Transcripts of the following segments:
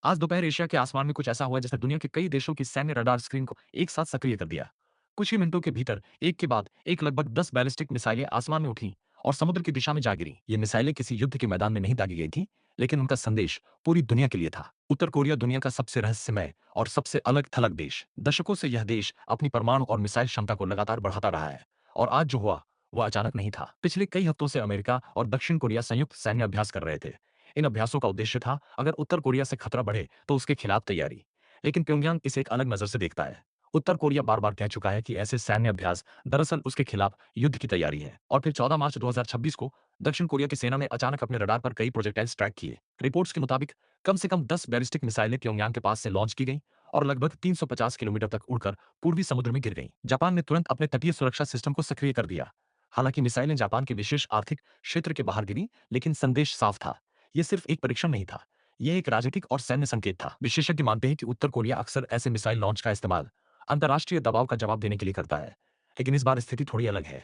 आज दोपहर एशिया के आसमान में कुछ ऐसा हुआ जैसे दुनिया के कई देशों की सैन्य रडार स्क्रीन को एक साथ सक्रिय कर दिया। कुछ ही मिनटों के भीतर एक के बाद एक लगभग 10 बैलिस्टिक मिसाइलें आसमान में उठी और समुद्र की दिशा में जा गिरी। ये मिसाइलें किसी युद्ध के मैदान में नहीं दागी गई थी, लेकिन उनका संदेश पूरी दुनिया के लिए था। उत्तर कोरिया दुनिया का सबसे रहस्यमय और सबसे अलग थलग देश। दशकों से यह देश अपनी परमाणु और मिसाइल क्षमता को लगातार बढ़ाता रहा है, और आज जो हुआ वह अचानक नहीं था। पिछले कई हफ्तों से अमेरिका और दक्षिण कोरिया संयुक्त सैन्य अभ्यास कर रहे थे। इन अभ्यासों का उद्देश्य था, अगर उत्तर कोरिया से खतरा बढ़े तो उसके खिलाफ तैयारी। लेकिन प्योंगयांग इसे एक अलग नजर से देखता है। उत्तर कोरिया बार बार कह चुका है कि ऐसे सैन्य अभ्यास दरअसल उसके खिलाफ युद्ध की तैयारी है। और फिर 14 मार्च 2026 को दक्षिण कोरिया की सेना ने अचानक अपने रडार पर कई प्रोजेक्टाइल्स ट्रैक किए। रिपोर्ट्स के मुताबिक कम से कम 10 बैलिस्टिक मिसाइलें प्योंगयांग के पास से लॉन्च की गई और लगभग 350 किलोमीटर तक उड़कर पूर्वी समुद्र में गिर गईं। जापान ने तुरंत अपने तटीय सुरक्षा सिस्टम को सक्रिय कर दिया। हालांकि मिसाइलें जापान के विशेष आर्थिक क्षेत्र के बाहर गिरी, लेकिन संदेश साफ था। यह सिर्फ एक परीक्षण नहीं था, यह एक राजनीतिक और सैन्य संकेत था। विशेषज्ञ मानते हैं कि उत्तर कोरिया अक्सर ऐसे मिसाइल लॉन्च का इस्तेमाल अंतर्राष्ट्रीय दबाव का जवाब देने के लिए करता है। लेकिन इस बार स्थिति थोड़ी अलग है,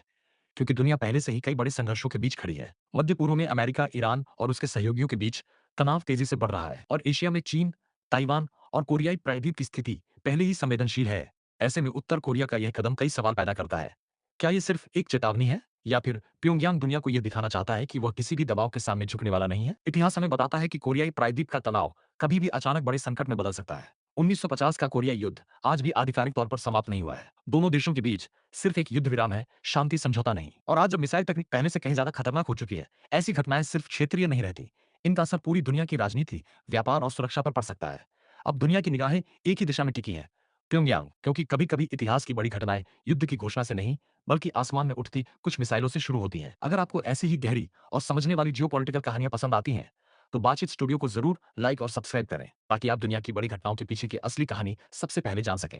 क्योंकि दुनिया पहले से ही कई बड़े संघर्षों के बीच खड़ी है। मध्य पूर्व में अमेरिका, ईरान और उसके सहयोगियों के बीच तनाव तेजी से बढ़ रहा है, और एशिया में चीन, ताइवान और कोरियाई प्रायद्वीप की स्थिति पहले ही संवेदनशील है। ऐसे में उत्तर कोरिया का यह कदम कई सवाल पैदा करता है। क्या ये सिर्फ एक चेतावनी है, या फिर प्योंगयांग दुनिया को यह दिखाना चाहता है कि वह किसी भी दबाव के सामने झुकने वाला नहीं है? इतिहास हमें बताता है कि कोरियाई प्रायद्वीप का तनाव कभी भी अचानक बड़े संकट में बदल सकता है। 1950 का कोरिया युद्ध आज भी आधिकारिक तौर पर समाप्त नहीं हुआ है। दोनों देशों के बीच सिर्फ एक युद्ध विराम है, शांति समझौता नहीं। और आज जब मिसाइल तकनीक पहले से कहीं ज्यादा खतरनाक हो चुकी है, ऐसी घटनाएं सिर्फ क्षेत्रीय नहीं रहती। इनका असर पूरी दुनिया की राजनीति, व्यापार और सुरक्षा पर पड़ सकता है। अब दुनिया की निगाहें एक ही दिशा में टिकी हैं, प्योंगयांग, क्योंकि कभी कभी इतिहास की बड़ी घटनाएं युद्ध की घोषणा से नहीं, बल्कि आसमान में उठती कुछ मिसाइलों से शुरू होती हैं। अगर आपको ऐसी ही गहरी और समझने वाली जियोपॉलिटिकल कहानियां पसंद आती हैं, तो बातचीत स्टूडियो को जरूर लाइक और सब्सक्राइब करें, ताकि आप दुनिया की बड़ी घटनाओं के पीछे की असली कहानी सबसे पहले जान सकें।